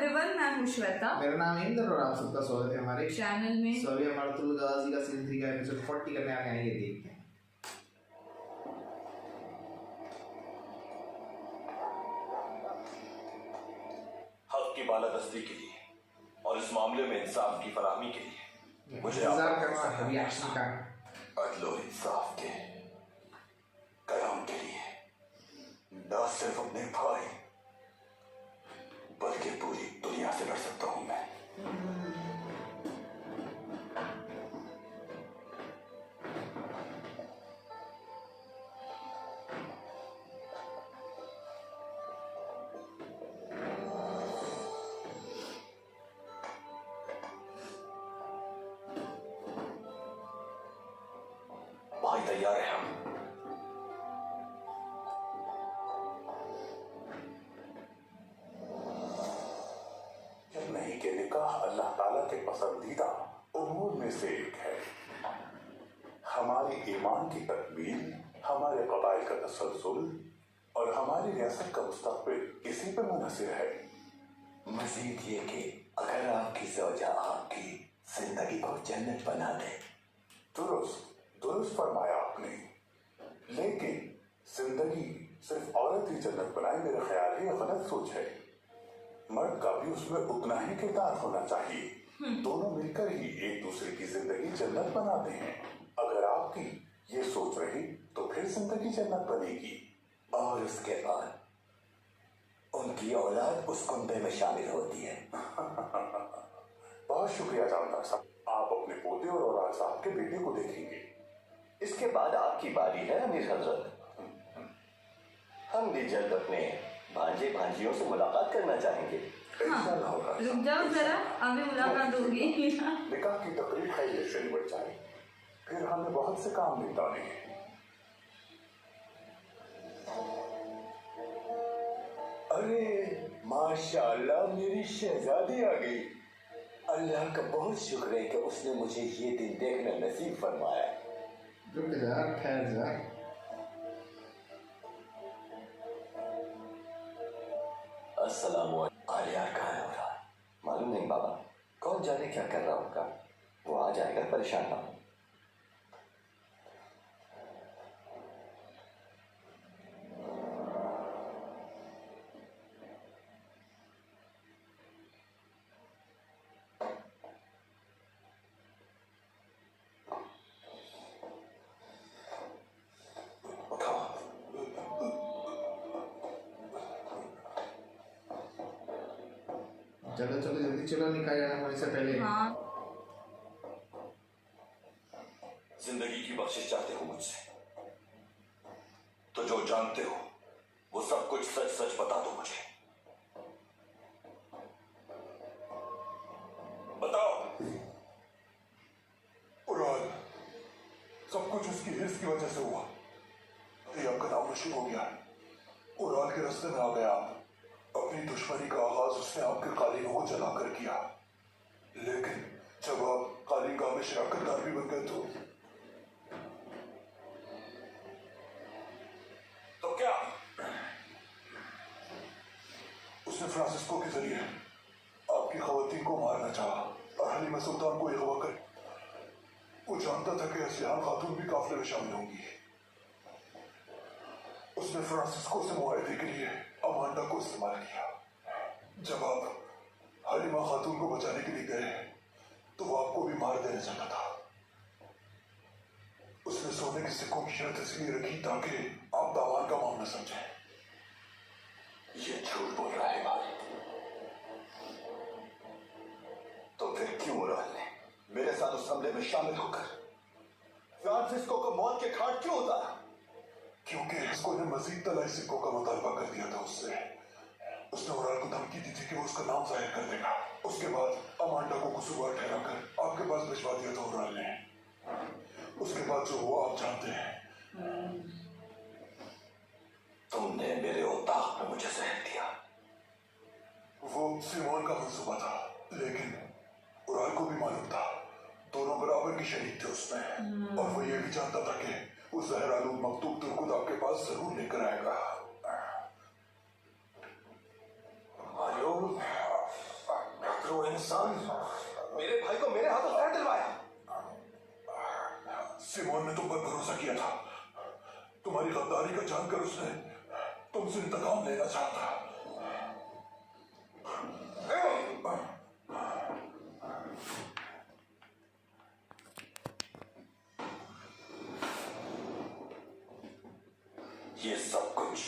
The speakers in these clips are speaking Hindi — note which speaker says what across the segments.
Speaker 1: एवरीवन, मैं हूं श्वेता।
Speaker 2: मेरा नाम इंद्र और आप सबका स्वागत है हमारे
Speaker 1: चैनल में।
Speaker 2: सभी अमरतुल गाजी का सीजन 3 का एपिसोड 40 करने आ गए हैं, ये देखते हैं।
Speaker 3: हक की बालादस्ती के लिए और इस मामले में इंसाफ की फराहमी के लिए मुझे
Speaker 2: इंतजार करना है रिएक्शन का।
Speaker 3: अदल और इंसाफ के कयाम के लिए न सिर्फ अपने भाई बल्कि पूरी दुनिया से लड़ सकता हूं मैं। भाई तैयार है हम। नहीं के निकाह अल्लाह ताला के पसंदीदा उमूर में से एक है। हमारी ईमान की तकमील, हमारे कबाइल का तसलसल और हमारी रियासत का मुस्तकबिल इसी पर मुनहसर है। मजीद ये कि अगर आपकी ज़ौजा आपकी जिंदगी को जन्नत बना दे। दुरुस्त फरमाया आपने, लेकिन जिंदगी सिर्फ औरत ही जन्नत बनाए, मेरा ख्याल है गलत सोच है। मर्द का भी उसमें उतना ही किरदार होना चाहिए। दोनों मिलकर ही एक दूसरे की जिंदगी जन्नत बनाते हैं। अगर आपकी ये सोच रही तो फिर जिंदगी जन्नत बनेगी और उसके बाद उनकी औलाद उस कुंबे में शामिल होती है। बहुत शुक्रिया जानदार साहब, आप अपने पोते और औलाद साहब के बेटे को देखेंगे। इसके बाद आपकी बारी है अमीर हजरत। हम भी जल्द अपने भांजे भांजियों से मुलाकात करना चाहेंगे।
Speaker 1: हाँ, रुक जाओ जरा, अभी मुलाकात होगी।
Speaker 3: निकाह की तकरीब खैरियत से निपट जाए, फिर हमें बहुत से काम निपटाने हैं। अरे माशाअल्लाह, मेरी शहजादी आ गई। अल्लाह का बहुत शुक्र है कि उसने मुझे ये दिन देखना नसीब फरमाया।
Speaker 2: रुक जा, ठहर जा।
Speaker 3: अस्सलामुअलैकुम। आलियार कहाँ है हो रहा? मालूम नहीं बाबा, कौन जाने क्या कर रहा होगा। वो आ जाएगा, परेशान ना हो।
Speaker 2: चलो चलो जल्दी चलो, निकाह जाना होने से पहले।
Speaker 1: हाँ।
Speaker 3: जिंदगी की बख्शिश चाहते हो मुझसे तो जो जानते हो वो सब कुछ सच सच बता दो मुझे। बताओ।
Speaker 4: उराल, सब कुछ उसकी हिर्स की वजह से हुआ। ये आपका नाम नशीब हो गया है। उराल के रास्ते में आ गया आप। अपनी दुश्मनी का आगाज उसने आपके कालीनों को जलाकर किया, लेकिन जब आप कालीनगाह में शराकतदार भी बन गए
Speaker 3: तो क्या?
Speaker 4: उसने फ्रांसिस्को के जरिए आपकी खवातीन को मारना चाहा और हलीमा सुल्तान को अगवा कर। वो जानता था कि असलिहान खातून भी काफिले में शामिल होंगी। उसने फ्रांसिस्को से मुआहदे के लिए अमांडा को इस्तेमाल किया। जब आप हलीमा खातून को बचाने के लिए गए तो वो आपको भी मार देना चाहता था। उसने सोने के सिक्कों की शर्त इसलिए रखी ताकि आप दावान का मामला समझें।
Speaker 3: ये झूठ बोल रहा है भाई। तो फिर क्यों उराल ने मेरे साथ उस हमले में शामिल होकर फ्रांसिस्को को मौत के घाट क्यों उतारा?
Speaker 4: क्योंकि इसको ने मजीद तलाई सिक्कों का मुतालबा कर दिया था उससे। उसने उराल को धमकी दी थी कि वो उसका नाम जाहिर कर देगा। उसके बाद अमांडा को कसूरवार ठहराकर आपके पास भिजवा दिया था उराल ने। उसके बाद जो हुआ आप जानते हैं।
Speaker 3: तुमने मेरे औताक में मुझे जहर दिया।
Speaker 4: वो सिमोन का मंसूबा था, लेकिन उराल को भी मालूम था। दोनों बराबर की शरीक थे उसमें, और वो ये भी जानता था कि वो जहर आलूद मकतूब तुर्कुद आपके पास जरूर लेकर आएगा।
Speaker 3: इंसान मेरे भाई को मेरे हाथों जहर दिलवाया।
Speaker 4: सिमोन ने तुम पर भरोसा किया था। तुम्हारी गद्दारी को जानकर उसने तुमसे इंतकाम लेना चाहा था।
Speaker 3: ये सब कुछ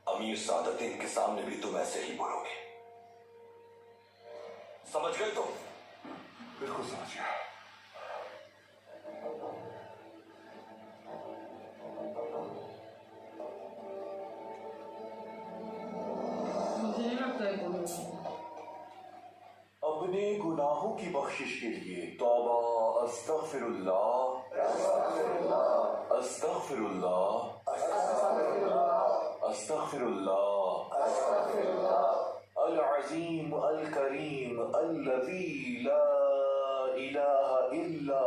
Speaker 3: अमीर सादतीन के सामने भी तुम ऐसे ही बोलोगे, समझ गए तुम?
Speaker 4: बिल्कुल समझ गया।
Speaker 1: मुझे नहीं लगता है बोलूंगी।
Speaker 3: अपने गुनाहों की बख्शिश के लिए तौबा, अस्तगफिरुल्लाह, अस्तगफिरुल्लाह, अस्तगफिरुल्लाह, अल अज़ीम अल करीम अल्लज़ी ला इलाहा इल्ला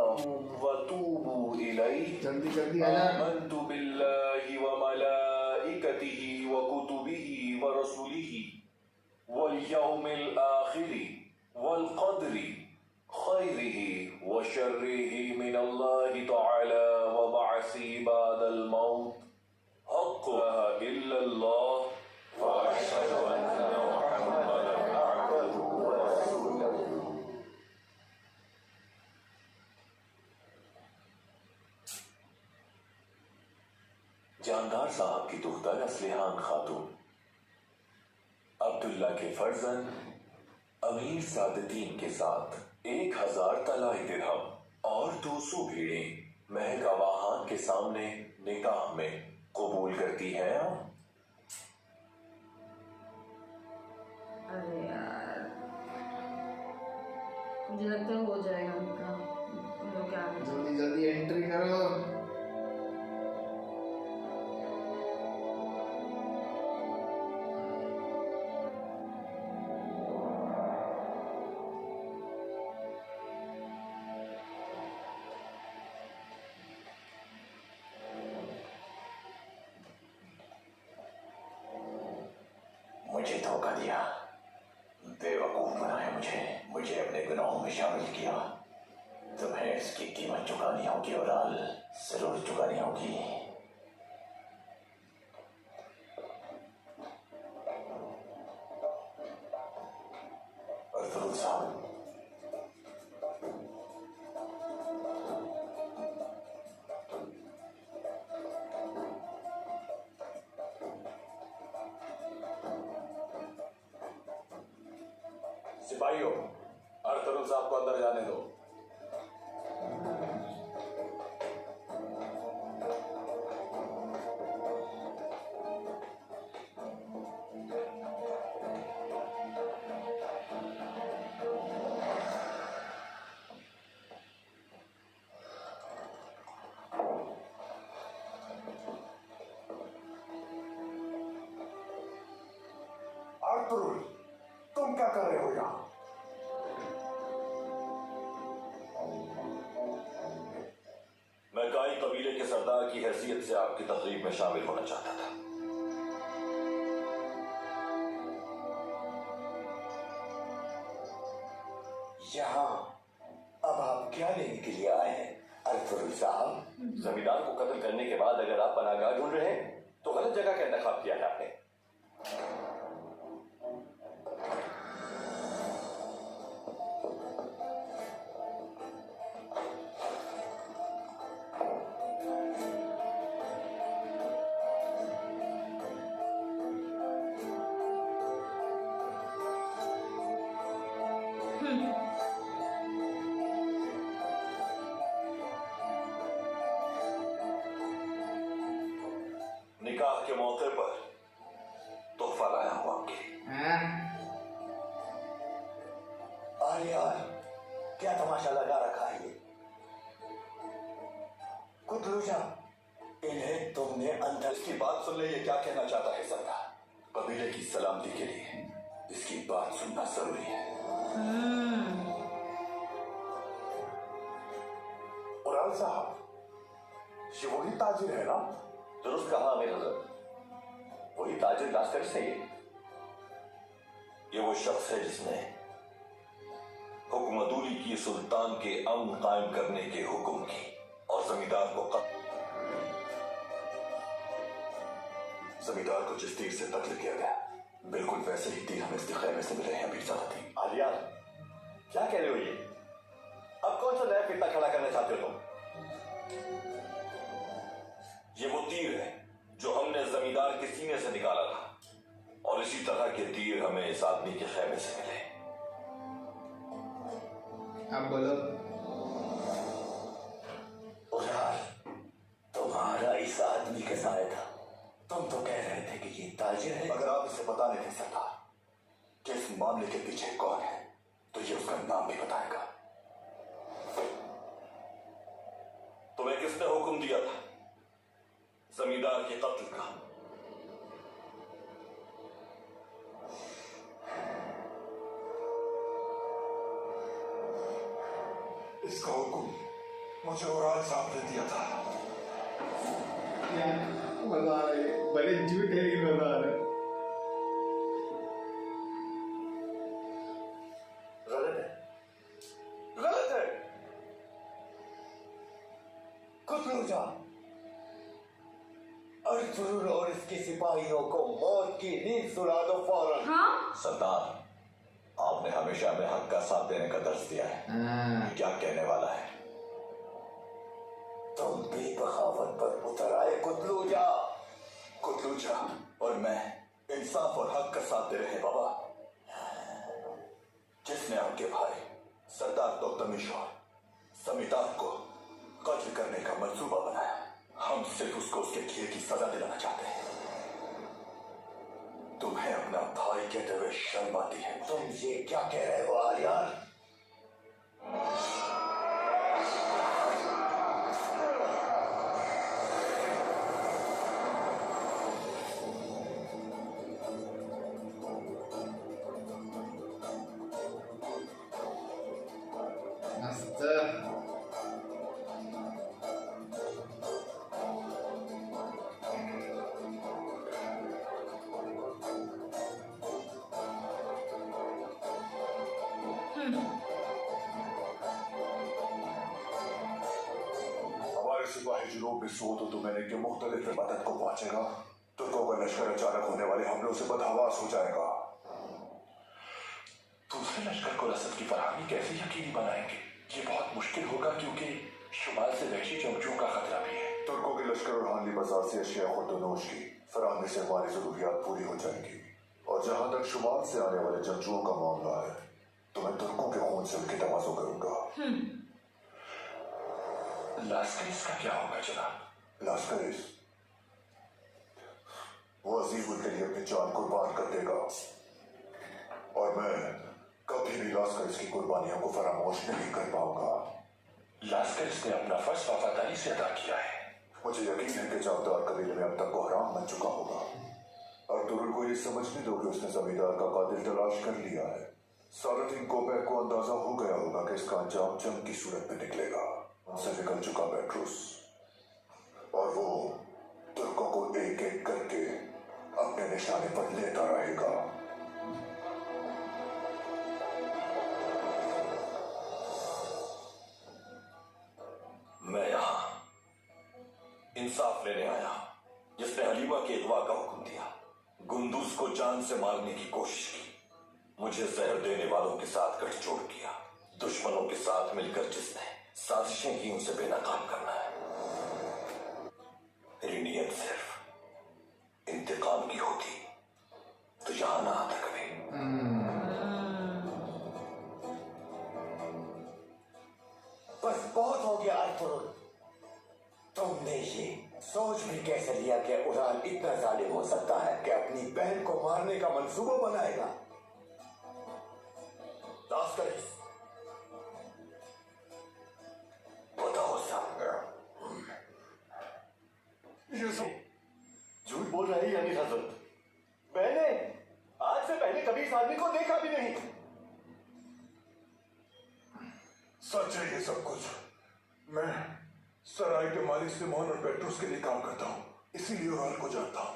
Speaker 3: व तूबू इलैहि।
Speaker 2: जल्दी जल्दी आना।
Speaker 3: आमन्तु बिल्लाहि व मलाइकतिहि व कुतुबिहि व रसूलिहि वल यौमिल आखिरि वल क़द्रि खैरिहि व शर्रिहि मिनल्लाहि तआला व बअसी बादल मौत हक़्क़ु ला इल्लल्लाह व अशहदु अन्ना मुहम्मदन अब्दुहु व रसूलुहु। जानदार साहब की दुख्तर असलिहान खातून अब्दुल्ला के फर्जन अमीर सादतीन के साथ 1000 तलाई दिरहम और 200 भीड़ें महल गवाहान के सामने निकाह में कबूल करती हैं।
Speaker 1: अरे यार, मुझे लगता है हो जाएगा उनका। उन लोग क्या
Speaker 2: जल्दी जल्दी एंट्री करो।
Speaker 3: मुझे धोखा दिया, बेवकूफ बनाया, मुझे अपने गुनाहों में शामिल किया। तुम्हें इसकी कीमत चुकानी होगी और जरूर चुकानी होगी। अर्तुगरुल साहब, सिपाहियों, अर्तुगरुल साहब को अंदर जाने दो।
Speaker 4: अर्तुगरुल, तुम क्या कर रहे हो यहाँ?
Speaker 3: मैं गाई कबीले के सरदार की हैसियत से आपकी तकरीब में शामिल होना चाहता था। यहाँ अब आप क्या लेने के लिए आए हैं अर्तुगरुल साहब? जमींदार को कत्ल करने के बाद अगर आप पनाहगाह ढूंढ रहे हैं तो गलत जगह का इंतखाब किया है आपने। निकाह के मौके पर तोहफा लाया हूं आपके।
Speaker 2: हाँ?
Speaker 3: अरे यार, क्या तमाशा लगा रखा है ये? कुतलूजा, इन्हें तुमने अंदर की बात सुन ले। ये क्या कहना चाहता है सरदार? कबीले की सलामती के लिए इसकी बात सुनना जरूरी है।
Speaker 4: उराल साहब, ये वही ताजिर है ना?
Speaker 3: दुरुस्त कहा अमीर हजरत, वही ताजिर लास्कर से ये वो शख्स है जिसने हुक्मदूरी की सुल्तान के अमन कायम करने के हुक्म की और जमींदार को जिस तीर से कत्ल किया गया बिल्कुल वैसे ही तीर हमें इसके खैमे से मिले हैं अमीरजादा।
Speaker 5: आलिया, क्या कह रहे हो ये? अब कौन सा नया फितना खड़ा करना चाहते हो तुम?
Speaker 3: ये वो तीर है जो हमने जमींदार के सीने से निकाला था और इसी तरह के तीर हमें इस आदमी के खैमे से मिले।
Speaker 2: अब बोलो।
Speaker 5: उराल, तुम्हारा इस आदमी के साथ था। तुम तो कह रहे थे कि ये ताजिर है।
Speaker 3: अगर आप इसे बता नहीं थे सरदार कि इस मामले के पीछे कौन है तो ये उसका नाम भी बताएगा। तुम्हें किसने हुक्म दिया था जमींदार के कत्ल का?
Speaker 4: इसका हुक्म मुझे उराल साहब ने दिया था।
Speaker 2: यार मजा आ रहा है, बड़े झूठ है कि मजा आ रहा है।
Speaker 5: गलत है, गलत है। कुतलू जा, अर्तुगरुल और इसके सिपाहियों को मौत की नींद सुला दो फौरन।
Speaker 1: हाँ
Speaker 3: सरदार, आपने हमेशा हमें हक का साथ देने का दर्ज दिया है। क्या कहने वाला है?
Speaker 5: तुम भी बगावत पर उतर आए कुतलूजा।
Speaker 3: कुतलूजा और मैं इंसाफ और हक का साथ दे रहे बाबा। जिसने आपके भाई सरदार तोतमिश और जमींदार को कत्ल करने का मंसूबा बनाया, हम सिर्फ उसको उसके किए की सजा दिलाना चाहते हैं। तुम्हें अपना भाई कहते हुए शर्म आती है?
Speaker 5: तुम ये क्या कह रहे हो आलियार?
Speaker 2: मस्त।
Speaker 3: हमारे सिपाही जुनूब में सो तो मैंने के मुख्तलिफ मदद को पहुंचेगा। तुर्कों का लश्कर अचानक होने वाले हमलों से बदहवास हो जाएगा। दूसरे लश्कर को रसद की फराहमी कैसे यकीनी बनाएंगे? ये बहुत मुश्किल होगा क्योंकि शुमाल से वहशी जंगजुओं का खतरा भी है। तुर्कों के लश्कर और हानली बाजार से अशिया खुर्दनोश की फराहमी से हमारी जरूरियात पूरी हो जाएंगी। और जहां तक शुमाल से आने वाले जंगजुओं का मामला है तो मैं तुर्कों के खून से उनकी तवाज़ो करूंगा। लास्करिस का क्या होगा जनाब? लास्करिस वो अजीजुल के लिए अपनी जान कुर्बान कर देगा और मैं कभी भी लास्करिस की कुर्बानियों को फरामोश नहीं कर पाऊंगा। लास्करिस ने अपना फर्ज वफादारी से अदा किया है। मुझे यकीन है कि जावदार कबीले में अब तक कोहराम बन चुका होगा। अर्तुगरुल को ये समझने दो कि उसने जमींदार का कातिल तलाश कर लिया है। सालादीन कोपैक को अंदाजा हो गया होगा कि इसका अंजाम जंग की सूरत में निकलेगा। उनसे निकल चुका पेट्रोस और वो तुर्कों को एक एक करके अपने निशाने पर लेता रहेगा। मैं यहां इंसाफ लेने आया जिसने हलीमा के अगवा का हुक्म दिया, गुंदूज को जान से मारने की कोशिश की, मुझे जहर देने वालों के साथ गठजोड़ किया, दुश्मनों के साथ मिलकर जिसने साजिशें की उनसे बेनकाम करना है। मेरी नीयत सिर्फ इंतकाम की होती तो यहां ना आता कभी।
Speaker 5: बस बहुत हो गया अर्तुगरुल। तुमने ये सोच भी कैसे लिया कि उराल इतना जालिम हो सकता है कि अपनी बहन को मारने का मंसूबा बनाएगा? लास्करिस, बताओ सब।
Speaker 4: ये सब
Speaker 5: झूठ बोल रही है अमीर हजरत। मैंने आज से पहले कभी इस आदमी को देखा भी नहीं।
Speaker 4: सच है ये सब कुछ। मैं सराय के मालिक सिमोन और पेट्रोस के लिए काम करता हूँ, इसीलिए उराल को जानता हूँ।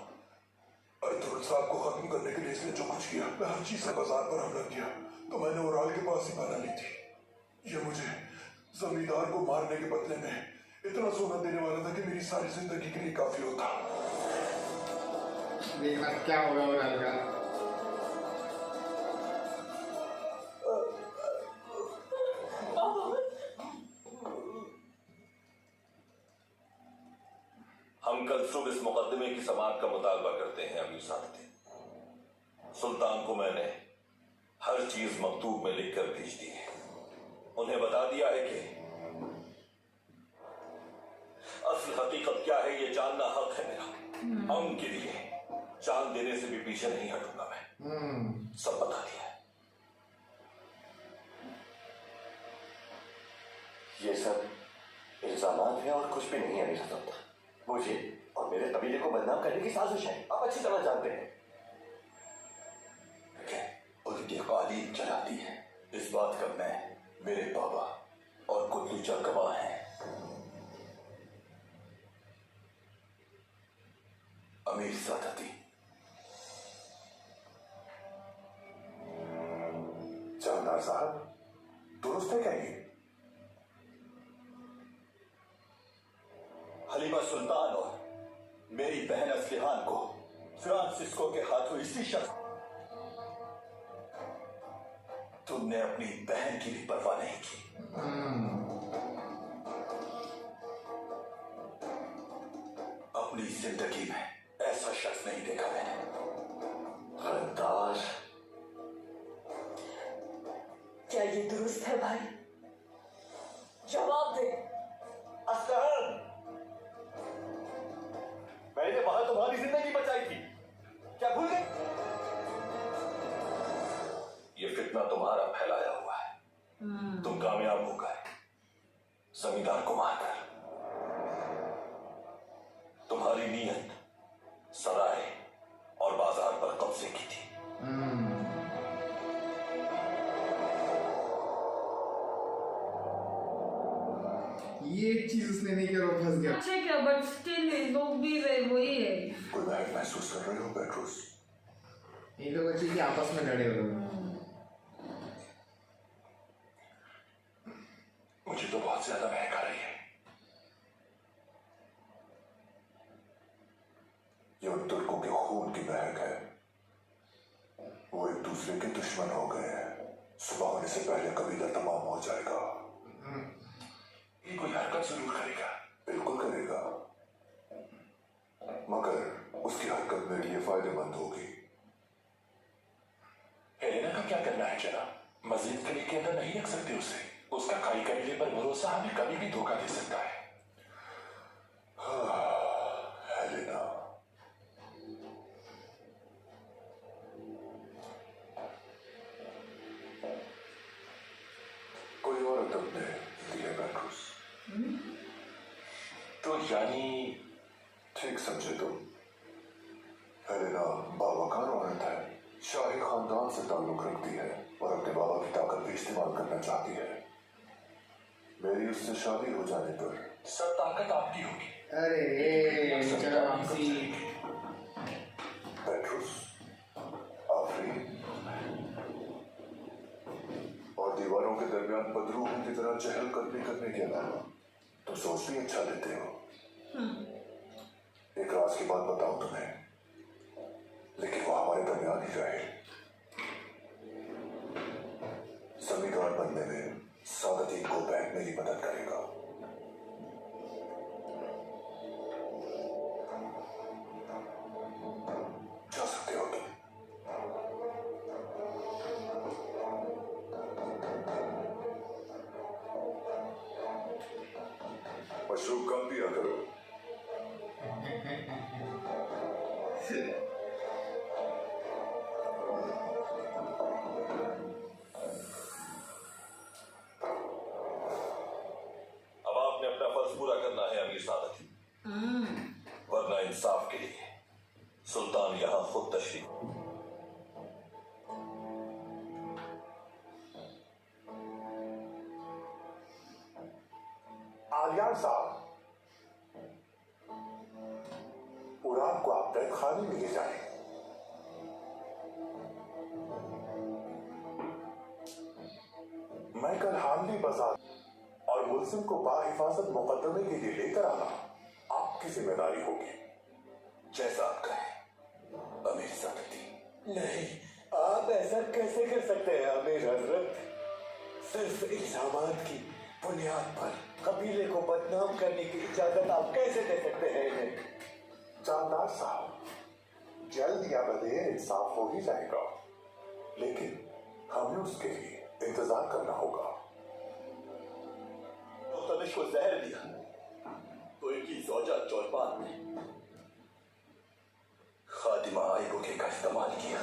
Speaker 4: अर्तुगरुल साहब को खत्म करने के लिए इसने जो कुछ किया, मैं हर चीज से बाजार पर हमला किया तो मैंने उराल के पास ही पनाह ली थी। जमींदार को मारने के बदले में इतना सोना देने वाला था कि मेरी सारी जिंदगी के लिए काफी होता।
Speaker 2: देखना क्या होगा उड़ान का।
Speaker 6: हम कल सुबह इस मुकदमे की समाअत का मुतालबा करते हैं अमीर सादती। सुल्तान को मैंने हर चीज मकतूब में लिखकर भेज दी है। उन्हें बता दिया है कि असल हकीकत क्या है ये जानना हक है मेरा। अमन के लिए जान देने से भी पीछे नहीं हटूंगा मैं। सब बता दिया है।
Speaker 5: ये सब इल्जामात हैं और कुछ भी नहीं है मेरा साथ। मुझे और मेरे कबीले को बदनाम करने की साजिश है, आप अच्छी तरह जानते हैं। उनकी कालीन चलाती है, इस बात का मैं, मेरे बाबा और कुल्लू चा गवाह हैं। अमीर सादती,
Speaker 4: जानदार साहब, दुरुस्त है क्या ये?
Speaker 5: हलीमा सुल्तान और मेरी बहन असलिहान को फ्रांसिस्को के हाथों इसी शख्स, तुमने अपनी बहन की भी परवाह नहीं की। अपनी जिंदगी में ऐसा शख्स नहीं देखा मैंने। गद्दार।
Speaker 7: क्या ये दुरुस्त है भाई? जवाब दे।
Speaker 5: असलहान, मैंने वहां तुम्हारी जिंदगी बचाई थी, क्या भूल गए?
Speaker 6: ये फितना तुम्हारा फैलाया हुआ है। तुम कामयाब हो गए जमींदार को मारकर। तुम्हारी नीयत सराय और बाजार पर कब्जे की थी।
Speaker 2: ये एक चीज उसने नहीं किया, वो फंस गया।
Speaker 1: अच्छा क्या, बट स्टिल लोग भी वही है।
Speaker 4: कोई महक महसूस कर रहे हो पेट्रोस?
Speaker 2: ये लोग अच्छी कि आपस में लड़े हुए हैं।
Speaker 4: मुझे तो बहुत ज्यादा महक आ रही है। ये उन तुर्कों के खून की महक है। वो एक दूसरे के दुश्मन हो गए हैं। सुबह होने से पहले कबीला तमाम हो जाएगा। ये कोई हरकत जरूर करेगा। बिल्कुल करेगा, मगर उसकी हरकत मेरे लिए फायदेमंद होगी।
Speaker 8: हेलेना का क्या करना है जनाब? मस्जिद गली के अंदर नहीं रख सकते उसे। उसका काई कबीले पर भरोसा हमें कभी भी धोखा दे सकता है।
Speaker 4: हेलेना, कोई और तुमने दी है पेट्रोस?
Speaker 8: तो यानी
Speaker 4: ठीक समझे तुम। हेलेना बाबाकार औरत है, शाही खानदान से ताल्लुक रखती है और अपने बाबा की ताकत भी इस्तेमाल करना चाहती है। मेरी उससे शादी हो जाने पर
Speaker 8: सब ताकत आपकी होगी।
Speaker 2: अरे चलो वापसी।
Speaker 4: पेट्रोस, आफरीन और दीवारों के दरमियान बदरूहों की तरह चहलकदमी करने के अलावा तुम सोच भी अच्छा लेते हो। एक राज की बात बताऊं तुम्हें, लेकिन वो हमारे दरमियान ही रहे। जमींदार बनने में सादती को बैंक मेरी मदद करेगा। जा सकते हो तुम। मशरूब कम पिया करो।
Speaker 6: अब आपने अपना फर्ज पूरा करना है अमीर सादती, वरना इंसाफ के लिए सुल्तान यहां खुद तशरीफ।
Speaker 4: आलियान साहब, उड़ान को आप तय खाने में ले जाएं। मैं कल हामली बाजार और
Speaker 3: गुलशन को बाहिफाजत मुकदमे के लिए लेकर आना आपकी जिम्मेदारी होगी।
Speaker 6: जैसा आप कहें अमीर सादती।
Speaker 5: नहीं, आप ऐसा कैसे कर सकते हैं अमीर हजरत? सिर्फ इल्जामात की बुनियाद पर कबीले को बदनाम करने की इजाजत आप कैसे दे सकते हैं इन्हें?
Speaker 3: जानदार साहब, जल्द या बदेर इंसाफ हो ही जाएगा, लेकिन हमें उसके लिए इंतजार करना होगा।
Speaker 5: तमिश को जहर दिया तो इनकी जौजा चौलपान ने
Speaker 6: खातिमा आइबुके का इस्तेमाल किया।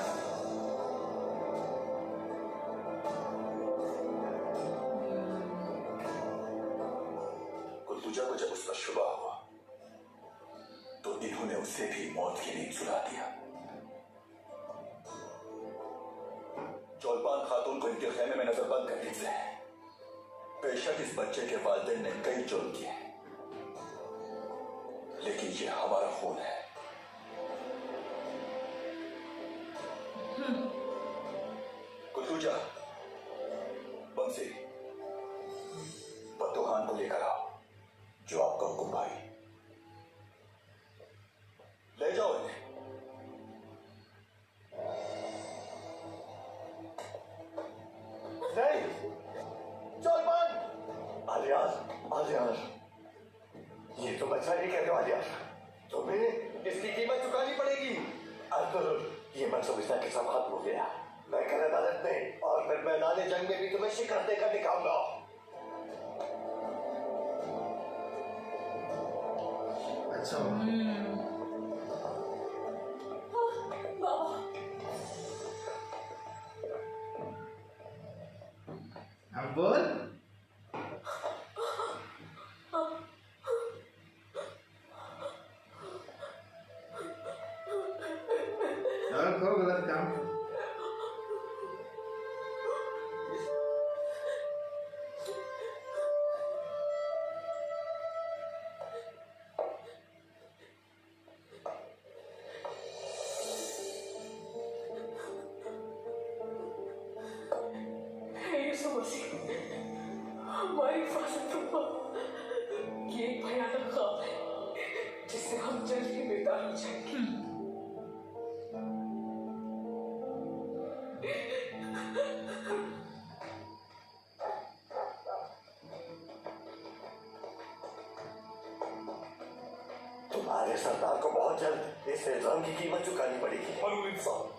Speaker 6: कुलतुजा को जब उसका शुबा हुआ तो इन्होंने उसे भी मौत की नींद सुला दिया। चौलपान खातून को इनके खेमे में नजरबंद करने से बेशक इस बच्चे के वालिदैन ने कई जुर्म किए, लेकिन ये हमारा खून है। कुलतुजा, बंसी, बतूहान को लेकर आओ।
Speaker 5: जो आपका हुक्म भाई।
Speaker 6: ले जाओ इन्हें।
Speaker 5: नहीं, चौलपान! आलियार, ये तो बच्चा नहीं कहने वाली यार। तुम्हें इसकी कीमत चुकानी पड़ेगी। अब्दुल, ये मंसूब इस के साथ खत्म हो गया। मैं कल अदालत में और फिर मैदान जंग में भी तुम्हें शिकस्त देकर दिखाऊंगा।
Speaker 2: अच्छा अब बोल। और करो गलत काम।
Speaker 7: हमारी हिफाजत करो। ये एक भयानक ख्वाब है जिससे हम जल्द ही बेदार हो जाएंगे।
Speaker 5: तुम्हारे सरदार को बहुत जल्द इस इल्जाम की कीमत चुकानी पड़ेगी।
Speaker 8: और इंसान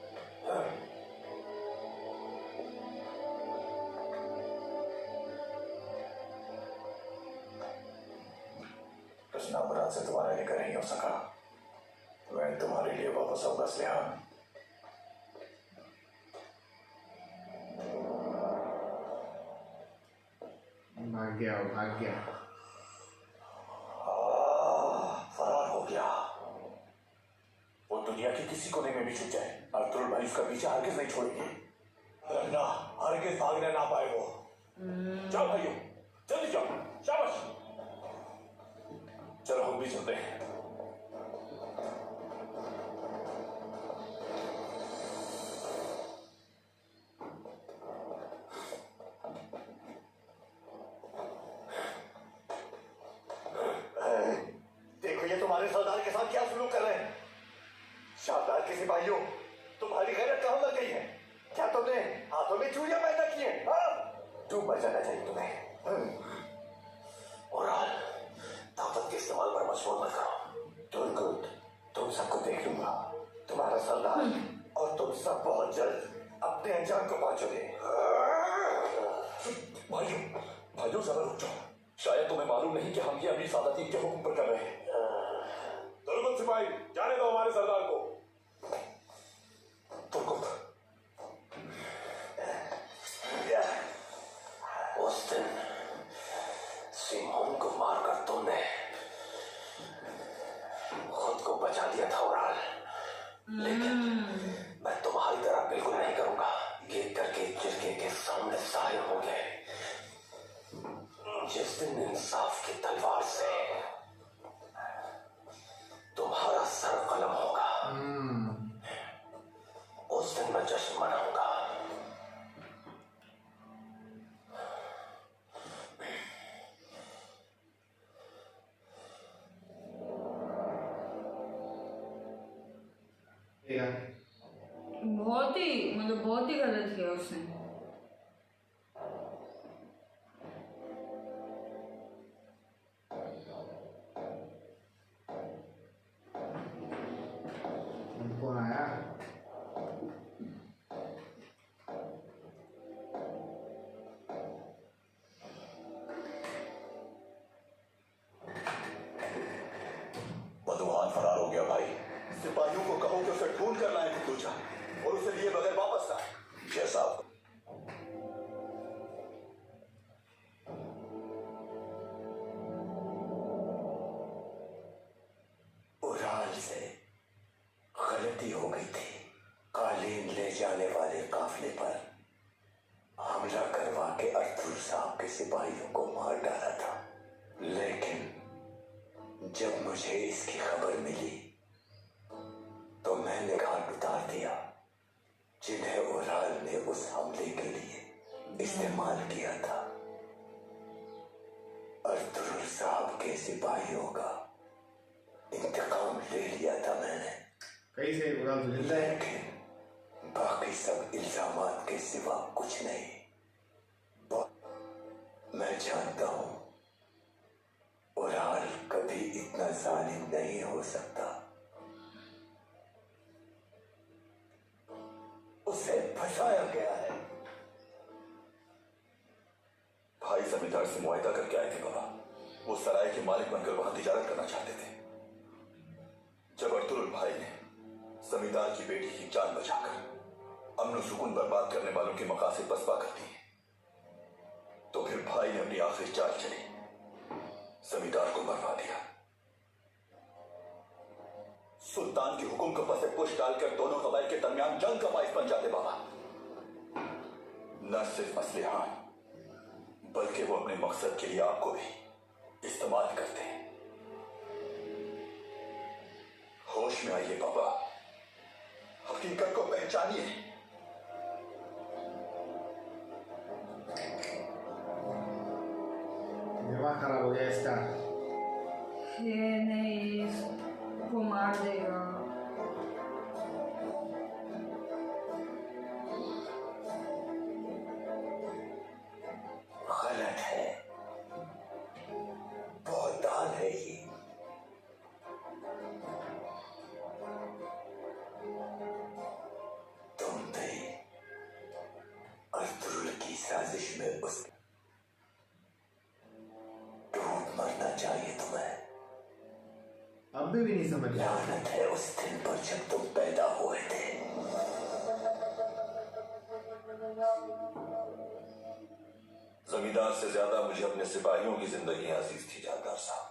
Speaker 5: नामराज से तुम्हारा निकर नहीं हो सका। मैं तुम्हारे लिए वापस आऊंगा स्नेहान।
Speaker 2: भाग गया वो, भाग गया।
Speaker 5: फरार हो गया। वो दुनिया की किसी कोने में भी छुप जाए, अब्दुल भाई उसका पीछा हरगिज नहीं छोड़ेंगे। रहना, हरगिज भागने ना पाए वो। जाओ भाइयों, जल्दी जाओ। शाबाश, चलो हम भी चलते हैं। देखो ये तुम्हारे सरदार के साथ क्या सुलूक कर रहे हैं। शानदार के सिपाहियों, तुम्हारी गैरत कहाँ मर गई है? क्या तुमने हाथों में चूड़ियां पैदा की हैं? हाँ, डूब मर जाना चाहिए तुम्हें। और ताकत के इस्तेमाल पर मशहूर मत करो। तुर्कुट, तुम सबको देख लूंगा। तुम्हारा सरदार और तुम सब बहुत जल्द अपने अंजाम को पहुंचोगे।
Speaker 8: भाइयों जरा रुक जाओ। शायद तुम्हें मालूम नहीं कि हम ये अमीर सादती के हुक्म पर कर रहे हैं।
Speaker 3: तुर्कुत सिपाही, जाने दो हमारे सरदार को।
Speaker 8: तुर्कुत,
Speaker 5: उस दिन सिमोन को मारकर तुमने खुद को बचा दिया था उराल, लेकिन मैं तुम्हारी तरह बिल्कुल नहीं करूंगा। गिर करके चिरके के सामने साहिर हो गए। जिस दिन इंसाफ की तलवार से तुम्हारा सर कलम होगा, उस दिन मैं जश्न मनाऊंगा।
Speaker 2: किया?
Speaker 1: बहुत ही मतलब बहुत ही गलत किया उसने।
Speaker 2: कौन आया?
Speaker 5: बदुहान फरार हो गया भाई। सिपाहियों को कहो कि उसे ढूंढ कर लाए कुतूजा और उसे लिए बगैर वापस लाए। जैसा उड़ाल से गलती हो गई थी। कालीन ले जाने वाले काफिले पर हमला करवा के अर्थुर साहब के सिपाहियों को मार डाला था, लेकिन जब मुझे इसकी खबर मिली तो मैंने घाट उतार दिया जिन्हें उराल ने उस हमले के लिए इस्तेमाल किया था। अर्थुर साहब के सिपाहियों का इंतकाम ले लिया था मैंने।
Speaker 2: कैसे उड़ाल तो जिंदा है?
Speaker 5: लेकिन बाकी सब इल्जामात के सिवा कुछ नहीं। मैं जानता हूं उराल कभी इतना जालिम नहीं हो सकता। उसे फंसाया गया है।
Speaker 6: भाई जमींदार से मुआयदा करके आए थे बाबा। वो सराय के मालिक बनकर वहां तिजारत करना चाहते थे। जब अर्तुरुल भाई ने जमींदार की बेटी की जान बचाकर अमन सुकून बर्बाद करने वालों के मकासद पसपा कर दिए, तो फिर भाई ने अपनी आखिरी चाल चली, जमींदार को मरवा दिया। सुल्तान के हुक्म को पसे पुश डालकर दोनों कबाइल के दरमियान जंग का बाइस बन जाते बाबा। न सिर्फ मसलिहान बल्कि वो अपने मकसद के लिए आपको भी इस्तेमाल करते हैं। होश में आइए बाबा, हकीकत को पहचानिए।
Speaker 2: दिमाग खराब हो गया इसका।
Speaker 1: ये नहीं, इसको मार देगा।
Speaker 5: गलत है, बहुतान है ये। तुम भी अर्तुरुल की साजिश में उस डूब मरना चाहिए तुम्हें।
Speaker 2: अब भी नहीं समझ रहा।
Speaker 5: लानत है उस दिन पर जब तुम पैदा हुए थे।
Speaker 6: जमींदार से ज्यादा मुझे अपने सिपाहियों की जिंदगी अजीज थी जानदार साहब।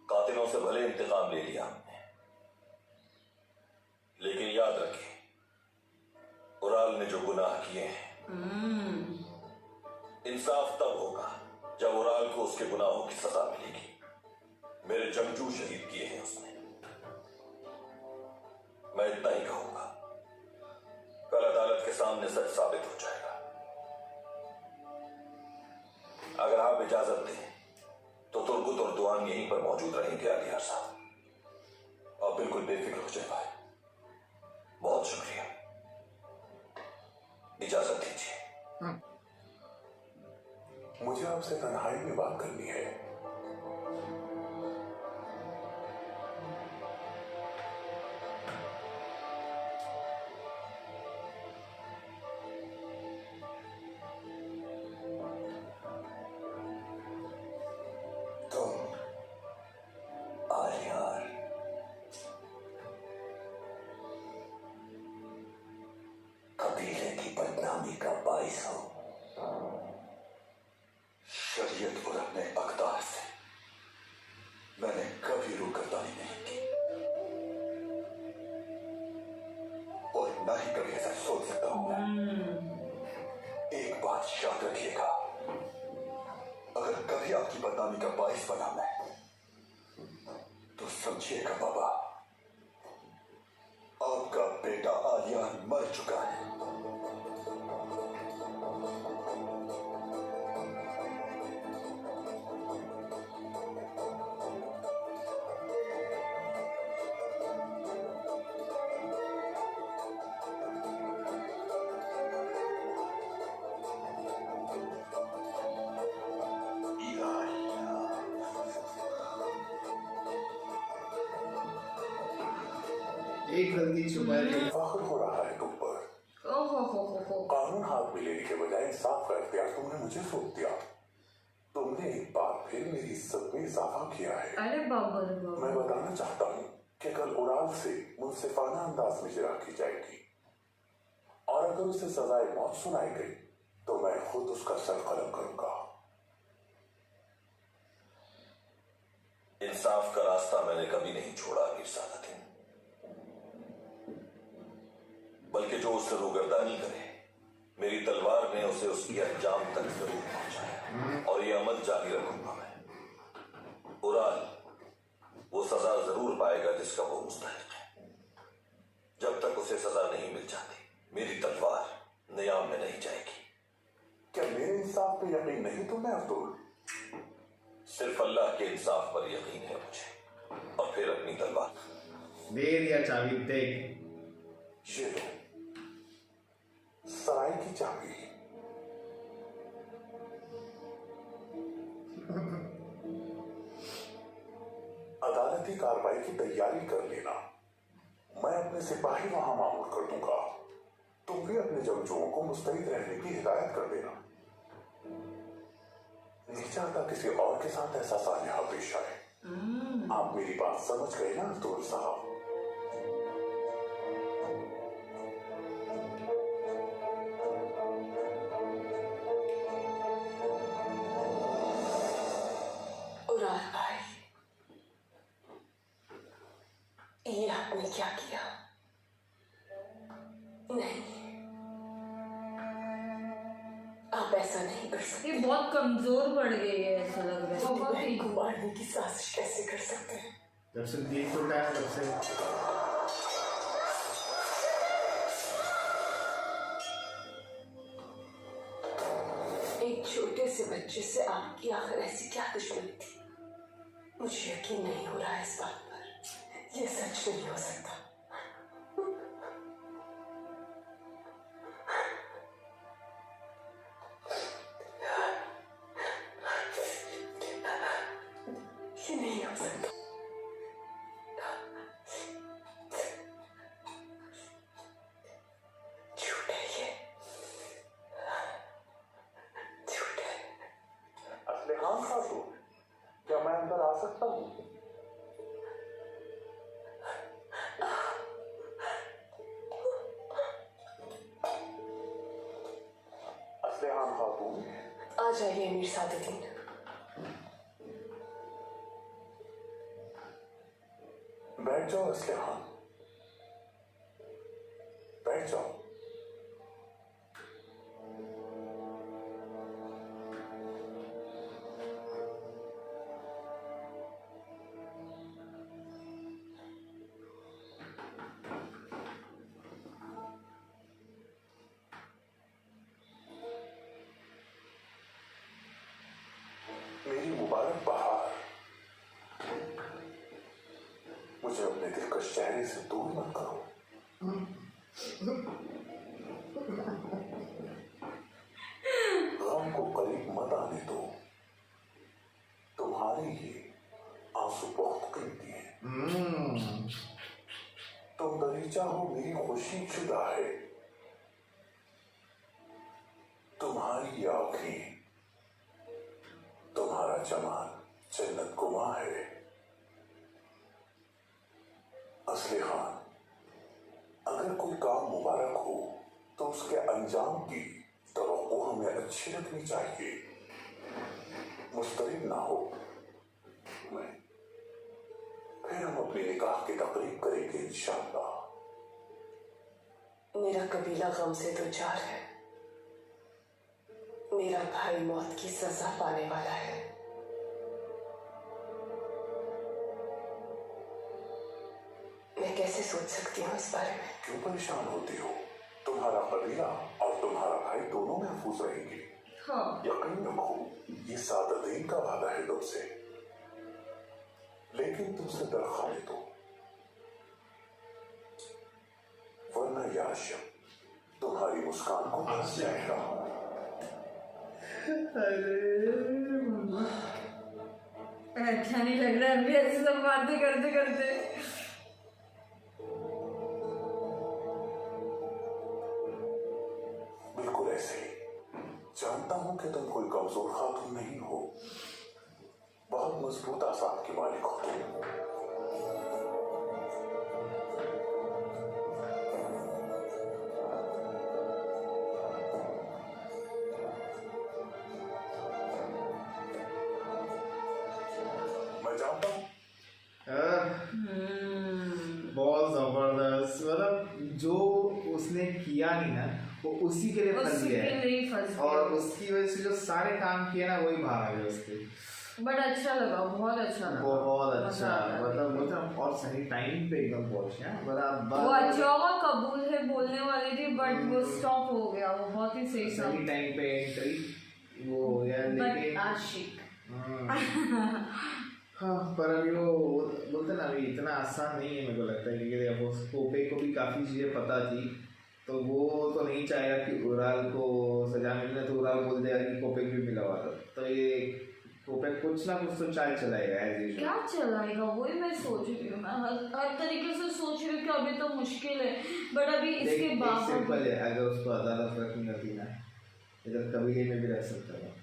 Speaker 6: कातिलों से भले इंतकाम ले लिया हमने, लेकिन याद रखिए उराल ने जो गुनाह किए हैं, इंसाफ तब होगा जब उराल को उसके गुनाहों की सजा मिलेगी। मेरे जंगजू शहीद किए हैं उसने। मैं इतना ही कहूंगा, कल अदालत के सामने सच साबित हो जाएगा। अगर आप इजाजत दें तो तुर्गुत और दुआन यहीं पर मौजूद रहेंगे आलियार साहब। आप बिल्कुल बेफिक्र हो जाए भाई। बहुत शुक्रिया, इजाजत दीजिए।
Speaker 3: मुझे आपसे तन्हाई में बात करनी है।
Speaker 5: कबीले की बदनामी का बाइस हो।
Speaker 6: शरीयत और अपने अक़दार से मैंने कभी रुगर्दानी नहीं की और ना ही कभी ऐसा सोच सकता हूं मैं। एक बात याद रखिएगा, अगर कभी आपकी बदनामी का बाइस बना मैं, तो समझिएगा बाबा, आपका बेटा आलियान मर चुका है।
Speaker 2: एक गलती छुपा के
Speaker 3: फख्र हो रहा है तुम पर।
Speaker 1: ओहो।
Speaker 3: कानून हाथ में लेने के बजाय इंसाफ का इख्तियार तुमने मुझे सौंप दिया। तुमने एक बार फिर मेरी इज्जत में इजाफा किया है।
Speaker 1: अरे बाबा रे बाबा।
Speaker 3: मैं बताना चाहता हूँ कि कल उड़ान से मुंसिफाना अंदाज में जिरा की जाएगी, और अगर उसे सजाए मौत सुनाई गई तो मैं खुद उसका सर कलम करूंगा।
Speaker 6: इंसाफ का रास्ता मैंने कभी नहीं छोड़ा अमीर सादतीन, बल्कि जो उससे रूगर्दानी करे मेरी तलवार ने उसे उसकी अंजाम तक जरूर पहुंचाया, और ये अमल जारी रखूंगा मैं। उड़ान वो सजा जरूर पाएगा जिसका वो मुस्तहिक है। जब तक उसे सजा नहीं मिल जाती मेरी तलवार नियाम में नहीं जाएगी।
Speaker 3: क्या मेरे इंसाफ पे यकीन नहीं तुम्हें अब्दुल?
Speaker 6: सिर्फ अल्लाह के इंसाफ पर यकीन है मुझे, और फिर अपनी तलवार।
Speaker 2: दे दिया चाबी, देख
Speaker 3: ये लो सराय की चाबी। अदालती कार्रवाई की तैयारी कर लेना। मैं अपने सिपाही वहां मामूल कर दूंगा। तुम भी अपने जंगजुओं को मुस्तैद रहने की हिदायत कर देना। नहीं चाहता किसी और के साथ ऐसा सान्या पेश आए। आप मेरी बात समझ गए ना अब्दुल साहब?
Speaker 7: उड़ान भाई, ये आपने क्या किया? नहीं, आप ऐसा नहीं कर सकते।
Speaker 1: ये बहुत कमजोर पड़ गई है ऐसा लग रहा है।
Speaker 7: बहन को मारने की साजिश कैसे कर सकते हैं?
Speaker 2: जब से दिल टूटा है तब से।
Speaker 7: एक छोटे से बच्चे से आपकी आखिर ऐसी क्या दुश्मनी थी? मुझे यकीन नहीं हो रहा है इस बात पर। ये सच नहीं हो सकता। ये नहीं हो सकता। झूठ है ये, झूठ है।
Speaker 3: असलिहान खातून, क्या मैं अंदर आ सकता हूँ? असलिहान खातून,
Speaker 7: आ जाइए अमीर सादुद्दीन।
Speaker 3: बैठ जाओ असलिहान, बैठ जाओ। मेरी मुबारक बहार, मुझे अपने दिलकश चेहरे से दूर मत करो। गम को करीब मत आने दो। तुम्हारे ये आंसू बहुत कीमती हैं। तुम दरीचा हो, मेरी खुशी जुदा है। तुम्हारी आंखें, तुम्हारा जमाल जन्नत गुमा है। असलिहान, अगर कोई काम मुबारक हो तो उसके अंजाम की तवक्को हमें अच्छी रखनी चाहिए। मुस्तरिब ना हो। मैं फिर हम अपनी निकाह की तकरीब करेंगे इंशाअल्लाह।
Speaker 7: मेरा कबीला गम से दो चार है। मेरा भाई मौत की सजा पाने वाला है। मैं कैसे सोच सकती हूँ इस बारे में?
Speaker 3: क्यों परेशान होती हो? तुम्हारा कबीला और तुम्हारा भाई दोनों महफूज रहेंगे।
Speaker 1: हाँ।
Speaker 3: यकीन रखो, ये सादतीन का वादा है तुमसे। लेकिन तुमसे दरख्वास्त दो, वरना यह आशिक तुम्हारी मुस्कान को बरस जाएगा।
Speaker 1: अच्छा नहीं लग रहा है अभी ऐसे सब बातें करते करते।
Speaker 3: पहले से जानता हूं कि तुम कोई कमजोर खातून नहीं हो, बहुत मजबूत आसाब की मालिक हो तुम। मैं जानता हूं
Speaker 2: बहुत जबरदस्त, मतलब जो उसने किया नहीं ना वो उसी के लिए फंस गया है, और उसकी वजह से जो सारे काम किए ना वही भाग गए उसके।
Speaker 1: बट अच्छा लगा, बहुत अच्छा लगा,
Speaker 2: बहुत अच्छा, मतलब और सही टाइम पे एकदम पहुंचे बराबर।
Speaker 1: वो अच्छा हुआ, कबूल है बोलने वाली थी बट वो स्टॉप हो गया, वो बहुत ही सही
Speaker 2: टाइम पे एंट्री वो यार।
Speaker 1: लेकिन आशिक
Speaker 2: हाँ, पर अभी वो बोलते ना अभी इतना आसान नहीं है मेरे को लगता है, क्योंकि देखो कोपे को भी काफ़ी चीज़ें पता थी, तो वो तो नहीं चाहेगा कि उराल को सजा मिलने, तो उराल बोल देगा कि कोपे भी मिला हुआ था, तो ये कोपे कुछ ना कुछ तो चाल चलाएगा।
Speaker 1: क्या चलाएगा वही मैं सोच रही हूँ, मैं हर तरीके से सोच रही हूँ कि अभी तो मुश्किल है, बट अभी इसके बावजूद
Speaker 2: सिंपल है, अगर उसको अदालत रखनी होती ना, इधर कबीले में भी रख सकता था,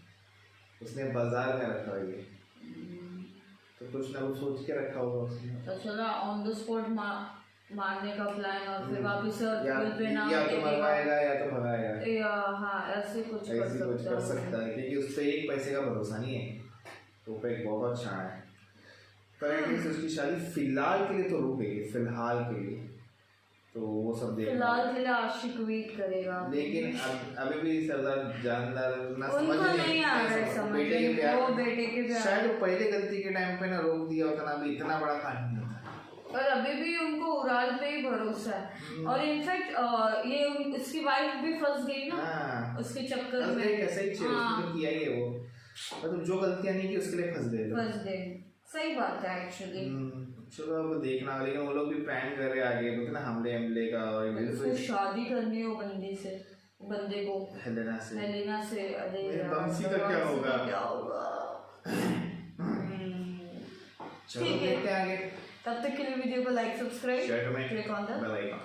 Speaker 2: उसने बाजार में रखा है, तो कुछ ना कुछ सोच के रखा होगा उसने।
Speaker 1: तो चला ऑन द स्पॉट मारने का प्लान, और फिर वापस से पे नाम
Speaker 2: या तो भगाएगा या तो भगाएगा,
Speaker 1: या हाँ ऐसे कुछ कर
Speaker 2: सकता है, क्योंकि उससे एक पैसे का भरोसा नहीं है, तो पे बहुत अच्छा है। करेंगे से उसकी शादी फिलहाल के लिए तो रुक गई, फिलहाल के लिए तो वो सब देख,
Speaker 1: फिलहाल के लिए आशिक वेट करेगा,
Speaker 2: लेकिन अभी भी सरदार जानदार ना
Speaker 1: समझ नहीं आ रहा है, समझ
Speaker 2: बेटे के प्यार,
Speaker 1: वो बेटे के प्यार
Speaker 2: शायद वो पहले गलती के टाइम पे ना रोक दिया होता ना, अभी इतना बड़ा कहानी होता।
Speaker 1: और अभी भी उनको उराल पे ही भरोसा है, और इनफैक्ट ये उसकी वाइफ भी फंस गई ना उसके चक्कर में,
Speaker 2: कैसे ही तो किया ही है वो, मतलब जो गलतियां नहीं की उसके लिए फंस गए।
Speaker 1: सही बात है एक्चुअली।
Speaker 2: चलो अब देखना, लेकिन वो लोग भी प्लान कर रहे हैं आगे, बोलते ना हमले का, और
Speaker 1: शादी करनी हो बंदे को हेलेना से। अरे
Speaker 2: बंसी का क्या होगा
Speaker 1: ठीक है, आगे तब तक के लिए वीडियो को like subscribe click on the
Speaker 2: bell icon.